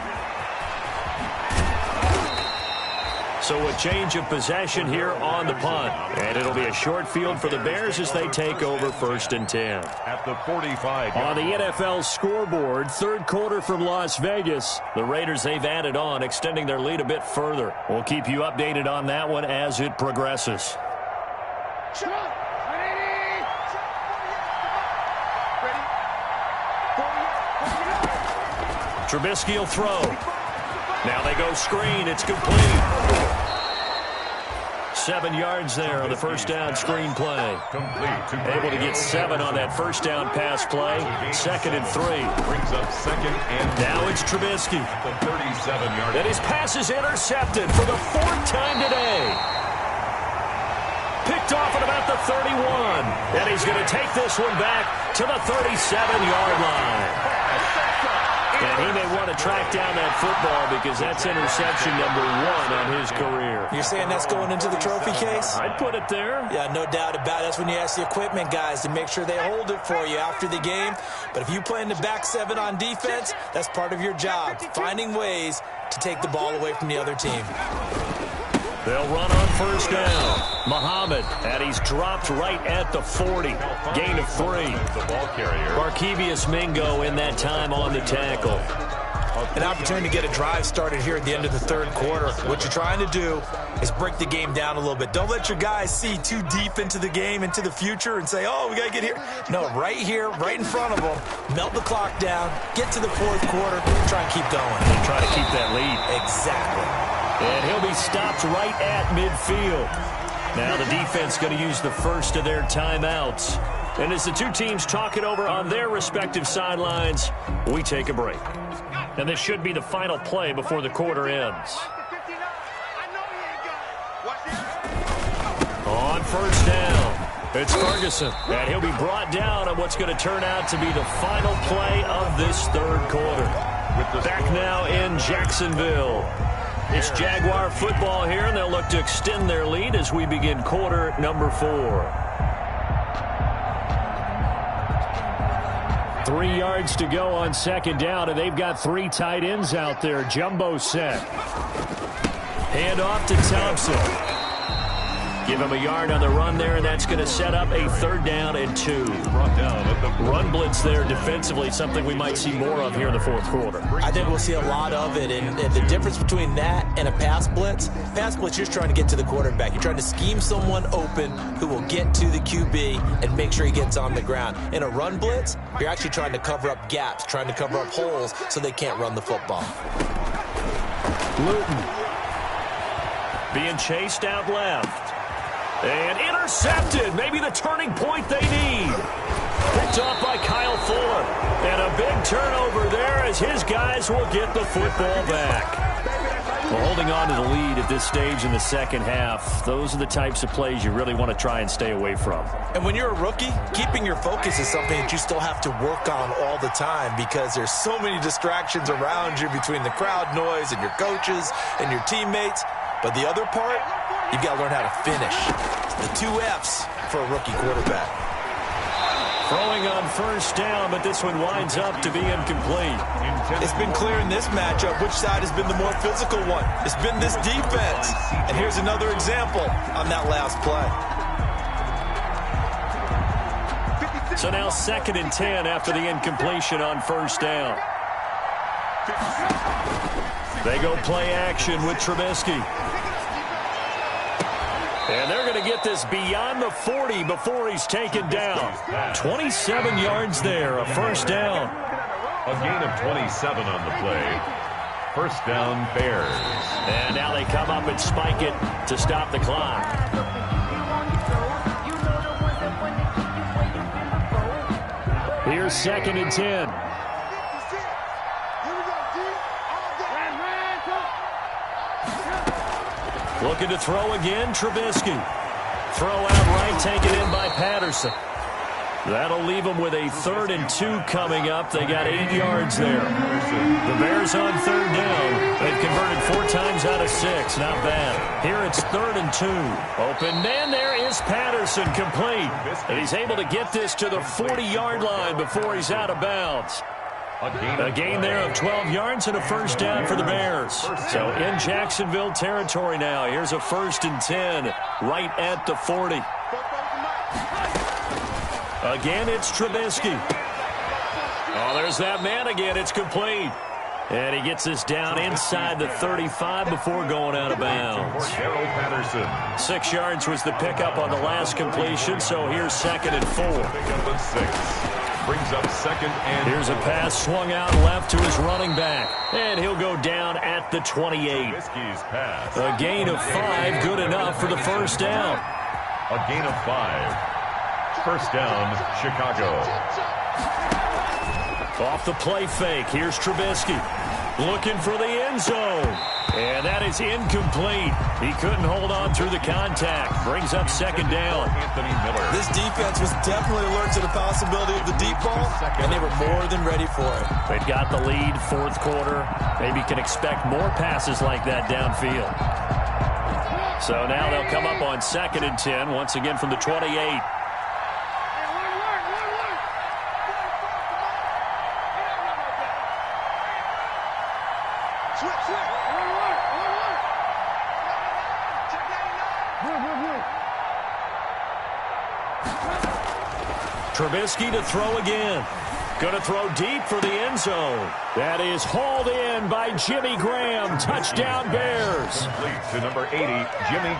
So a change of possession here on the punt. And it'll be a short field for the Bears as they take over 1st and 10. At the 45. On the NFL scoreboard, third quarter from Las Vegas. The Raiders, they've added on, extending their lead a bit further. We'll keep you updated on that one as it progresses. Trubisky will throw. Now they go screen. It's complete. 7 yards there on the first down screen play. Able to get 7 on that first down pass play. 2nd and 3. Brings up 2nd and now it's Trubisky. the 37-yard. And his pass is intercepted for the 4th time today. Picked off at about the 31. And he's going to take this one back to the 37-yard line. And he may want to track down that football because that's interception number 1 on his career. You're saying that's going into the trophy case? I'd put it there. Yeah, no doubt about it. That's when you ask the equipment guys to make sure they hold it for you after the game. But if you play in the back 7 on defense, that's part of your job, finding ways to take the ball away from the other team. They'll run on first down. Muhammad, and he's dropped right at the 40. Gain of 3. The ball carrier. Barkevius Mingo in that time on the tackle. An opportunity to get a drive started here at the end of the third quarter. What you're trying to do is break the game down a little bit. Don't let your guys see too deep into the game, into the future, and say, oh, we got to get here. No, right here, right in front of them, melt the clock down, get to the fourth quarter, try and keep going. And try to keep that lead. Exactly. And he'll be stopped right at midfield. Now the defense going to use the first of their timeouts. And as the two teams talk it over on their respective sidelines, we take a break. And this should be the final play before the quarter ends. On first down, it's Ferguson. And he'll be brought down on what's going to turn out to be the final play of this third quarter. Back now in Jacksonville. It's Jaguar football here, and they'll look to extend their lead as we begin quarter number 4. 3 yards to go on second down, and they've got 3 tight ends out there. Jumbo set. Hand off to Thompson. Give him a yard on the run there, and that's going to set up a 3rd down and 2. Run blitz there defensively, something we might see more of here in the fourth quarter. I think we'll see a lot of it, and the difference between that and a pass blitz, you're just trying to get to the quarterback. You're trying to scheme someone open who will get to the QB and make sure he gets on the ground. In a run blitz, you're actually trying to cover up gaps, trying to cover up holes so they can't run the football. Luton being chased out left. And intercepted. Maybe the turning point they need. Picked off by Kyle Fuller. And a big turnover there as his guys will get the football back. Well, holding on to the lead at this stage in the second half, those are the types of plays you really want to try and stay away from. And when you're a rookie, keeping your focus is something that you still have to work on all the time because there's so many distractions around you between the crowd noise and your coaches and your teammates. But the other part, you've got to learn how to finish. The 2 F's for a rookie quarterback. Throwing on first down, but this one winds up to be incomplete. It's been clear in this matchup which side has been the more physical one. It's been this defense. And here's another example on that last play. So now 2nd and 10 after the incompletion on first down. They go play action with Trubisky. And they're going to get this beyond the 40 before he's taken down. 27 yards there, a first down. A gain of 27 on the play. First down, Bears. And now they come up and spike it to stop the clock. Here's 2nd and 10. Looking to throw again, Trubisky. Throw out right, taken in by Patterson. That'll leave them with a 3rd and 2 coming up. They got 8 yards there. The Bears on 3rd down. They've converted 4 times out of 6. Not bad. Here it's 3rd and 2. Open man, there is Patterson, complete. And he's able to get this to the 40-yard line before he's out of bounds. A gain there of 12 yards and a first down for the Bears. So in Jacksonville territory now. Here's a 1st and 10 right at the 40. Again, it's Trubisky. Oh, there's that man again. It's complete. And he gets this down inside the 35 before going out of bounds. 6 yards was the pickup on the last completion, so here's 2nd and 4. Brings up 2nd and here's a pass swung out left to his running back. And he'll go down at the 28. A gain of 5, good enough for the first down. A gain of 5. First down, Chicago. Off the play fake, here's Trubisky. Looking for the end zone. And that is incomplete. He couldn't hold on through the contact. Brings up 2nd down. This defense was definitely alert to the possibility of the deep ball, and they were more than ready for it. They've got the lead, 4th quarter. Maybe can expect more passes like that downfield. So now they'll come up on 2nd and 10, once again from the 28. Trubisky to throw again. Going to throw deep for the end zone. That is hauled in by Jimmy Graham. Touchdown Bears. To number 80,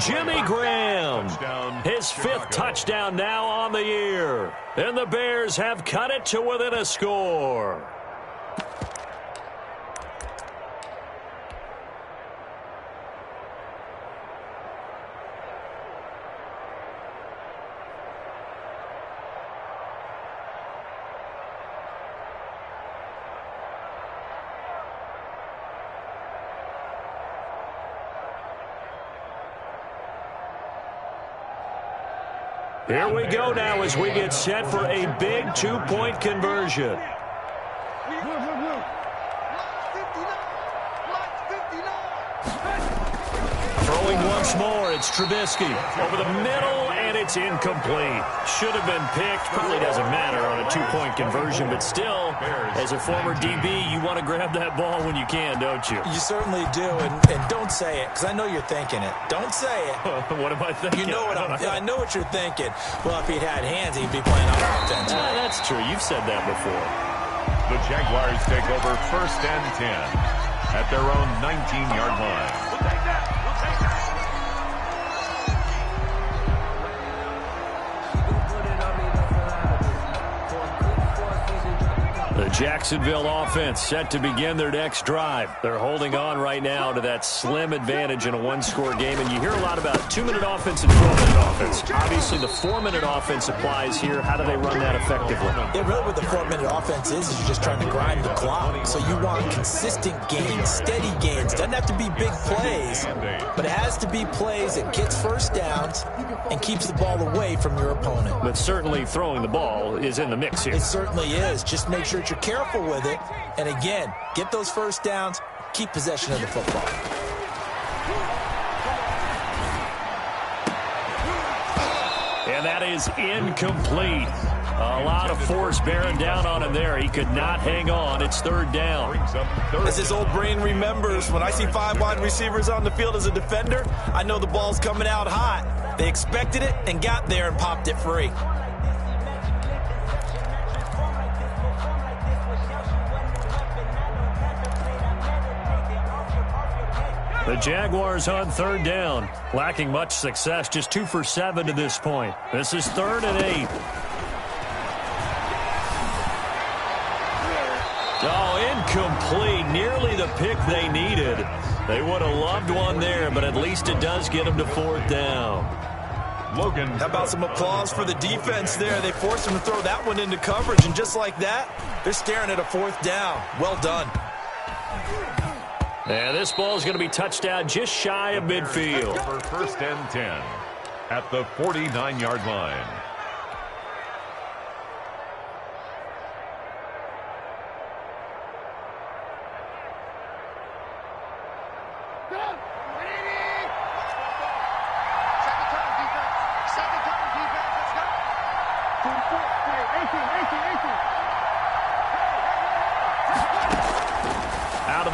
Jimmy Graham. His 5th touchdown now on the year. And the Bears have cut it to within a score. Here we go now as we get set for a big 2-point conversion. Throwing once more, it's Trubisky. Over the middle, and it's incomplete. Should have been picked. Probably doesn't matter on a 2-point conversion, but still, as a former DB, you want to grab that ball when you can, don't you? You certainly do, and don't say it, because I know you're thinking it. Don't say it. What am I thinking? You know what I know what you're thinking. Well, if he'd had hands, he'd be playing on offense. That's true. You've said that before. The Jaguars take over 1st and 10 at their own 19-yard line. The Jacksonville offense set to begin their next drive. They're holding on right now to that slim advantage in a 1-score game. And you hear a lot about 2-minute offense and 12-minute offense. Obviously, the 4-minute offense applies here. How do they run that effectively? Yeah, really what the 4-minute offense is you're just trying to grind the clock. So you want consistent gains, steady gains. Doesn't have to be big plays, but it has to be plays that gets first downs and keeps the ball away from your opponent. But certainly throwing the ball is in the mix here. It certainly is. Just make sure you're careful with it. And again, get those first downs, keep possession of the football. And that is incomplete. A lot of force bearing down on him there. He could not hang on. It's 3rd down. As his old brain remembers, when I see 5 wide receivers on the field as a defender, I know the ball's coming out hot. They expected it and got there and popped it free. The Jaguars on 3rd down, lacking much success, just 2 for 7 to this point. This is 3rd and 8. Oh, incomplete. Nearly the pick they needed. They would have loved one there, but at least it does get them to 4th down. Logan. How about some applause for the defense there? They forced him to throw that one into coverage, and just like that, they're staring at a 4th down. Well done. And this ball is going to be touchdown just shy of midfield. For 1st and 10 at the 49-yard line.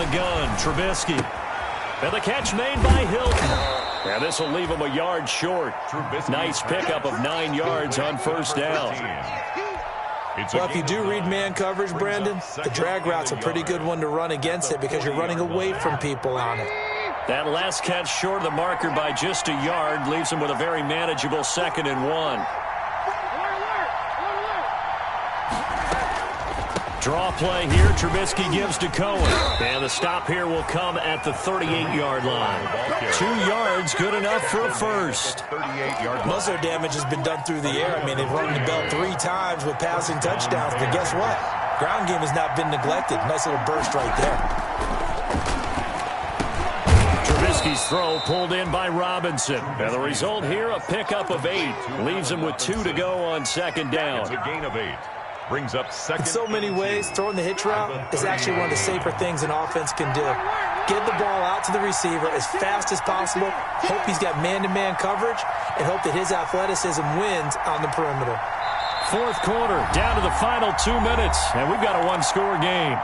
the gun, Trubisky. And the catch made by Hilton. And this will leave him a yard short. Nice pickup of 9 yards on first down. Well, if you do read man coverage, Brandon, the drag route's a pretty good one to run against it because you're running away from people on it. That last catch short of the marker by just a yard leaves him with a very manageable 2nd and 1. Draw play here. Trubisky gives to Cohen. And the stop here will come at the 38-yard line. 2 yards, good enough for a first. Most of their damage has been done through the air. I mean, they've rung the bell 3 times with passing touchdowns. But guess what? Ground game has not been neglected. Nice little burst right there. Trubisky's throw pulled in by Robinson. And the result here, a pickup of 8. Leaves him with 2 to go on 2nd down. It's a gain of 8. Brings up 2nd. In so many ways, throwing the hitch route is actually one of the safer things an offense can do. Get the ball out to the receiver as fast as possible, hope he's got man-to-man coverage, and hope that his athleticism wins on the perimeter. 4th quarter, down to the final 2 minutes, and we've got a 1-score game.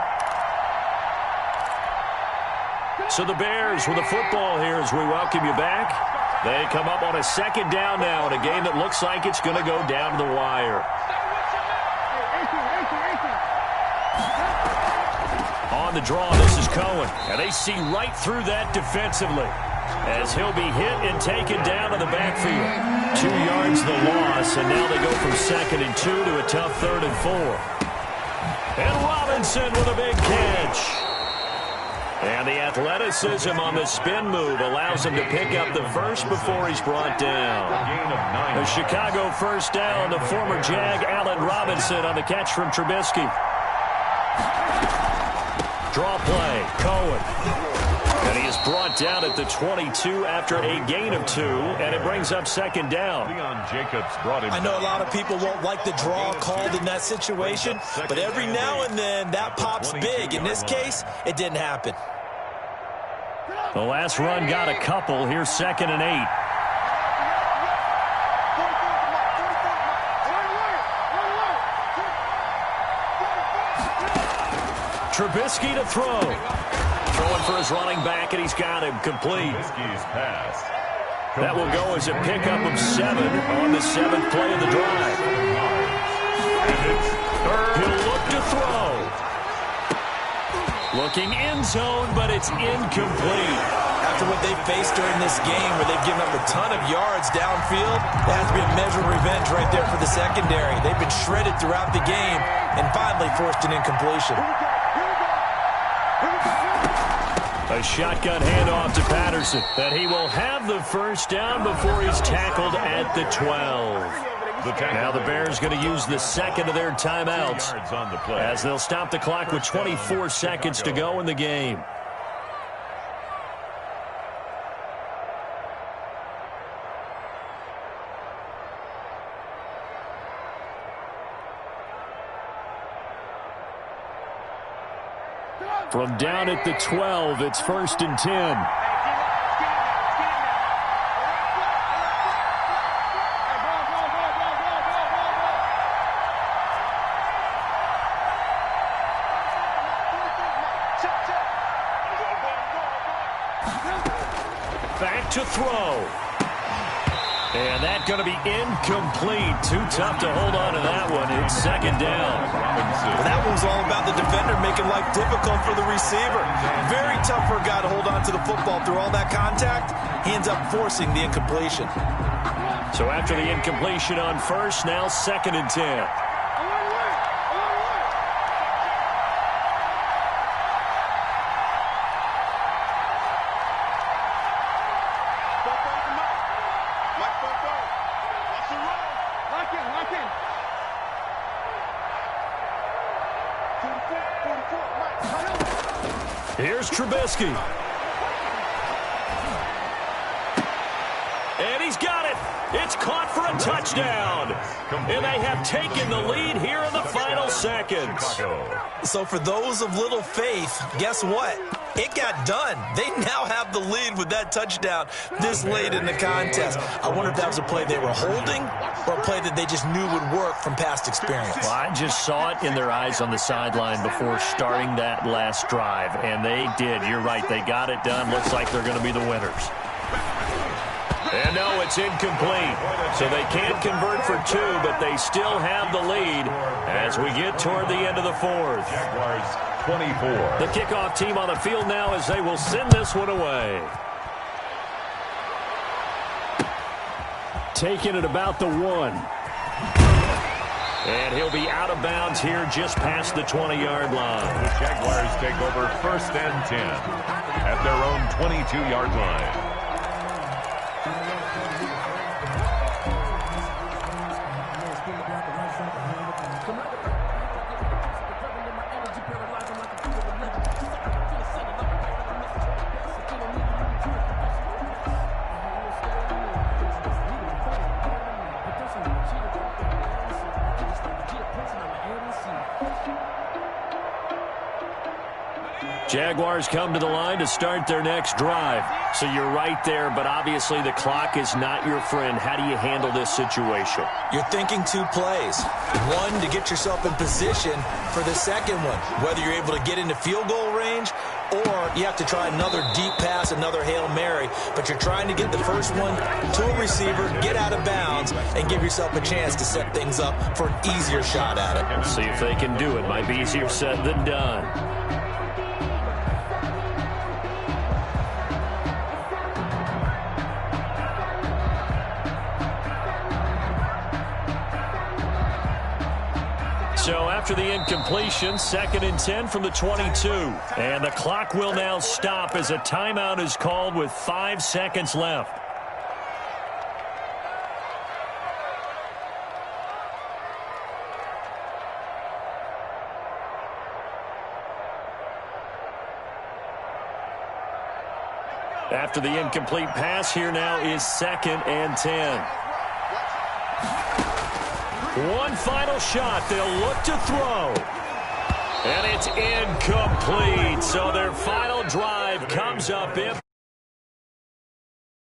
So the Bears with the football here as we welcome you back. They come up on a 2nd down now in a game that looks like it's going to go down to the wire. On the draw, this is Cohen. And they see right through that defensively as he'll be hit and taken down to the backfield. 2 yards the loss, and now they go from 2nd and 2 to a tough 3rd and 4. And Robinson with a big catch. And the athleticism on the spin move allows him to pick up the first before he's brought down. The Chicago first down, the former Jag Allen Robinson on the catch from Trubisky. Draw play, Cohen. And he is brought down at the 22 after a gain of 2, and it brings up 2nd down. I know a lot of people won't like the draw called in that situation, but every now and then that pops big. In this case, it didn't happen. The last run got a couple. Here's 2nd and 8. Trubisky to throw. Throwing for his running back, and he's got him complete. That will go as a pickup of 7 on the 7th play of the drive. He'll look to throw. Looking end zone, but it's incomplete. After what they've faced during this game where they've given up a ton of yards downfield, that has to be a measure of revenge right there for the secondary. They've been shredded throughout the game and finally forced an incompletion. A shotgun handoff to Patterson. And he will have the first down before he's tackled at the 12. Now the Bears going to use the 2nd of their timeouts as they'll stop the clock with 24 seconds to go in the game. From down at the 12, it's 1st and 10. Back to throw. And that's going to be incomplete. Too tough to hold on to that one. It's 2nd down. Well, that one's all about the defender making life difficult for the receiver. Very tough for a guy to hold on to the football through all that contact. He ends up forcing the incompletion. So after the incompletion on 1st, now 2nd and 10. Here's Trubisky. And he's got it. It's caught for a touchdown. And they have taken the lead here in the final seconds. So for those of little faith, guess what? It got done. They now have the lead with that touchdown this late in the contest. I wonder if that was a play they were holding or a play that they just knew would work from past experience. Well, I just saw it in their eyes on the sideline before starting that last drive, and they did. You're right. They got it done. Looks like they're going to be the winners. And no, it's incomplete. So they can't convert for 2, but they still have the lead as we get toward the end of the fourth. Jaguars 24. The kickoff team on the field now as they will send this one away. Taking it about the 1. And he'll be out of bounds here just past the 20-yard line. The Jaguars take over 1st and 10 at their own 22-yard line. Jaguars come to the line to start their next drive. So you're right there, but obviously the clock is not your friend. How do you handle this situation? You're thinking 2 plays. One, to get yourself in position for the second one, whether you're able to get into field goal range or you have to try another deep pass, another Hail Mary, but you're trying to get the first one to a receiver, get out of bounds, and give yourself a chance to set things up for an easier shot at it. See if they can do it. Might be easier said than done. So after the incompletion, 2nd and 10 from the 22. And the clock will now stop as a timeout is called with 5 seconds left. After the incomplete pass, here now is 2nd and 10. One final shot. They'll look to throw. And it's incomplete. So their final drive comes up.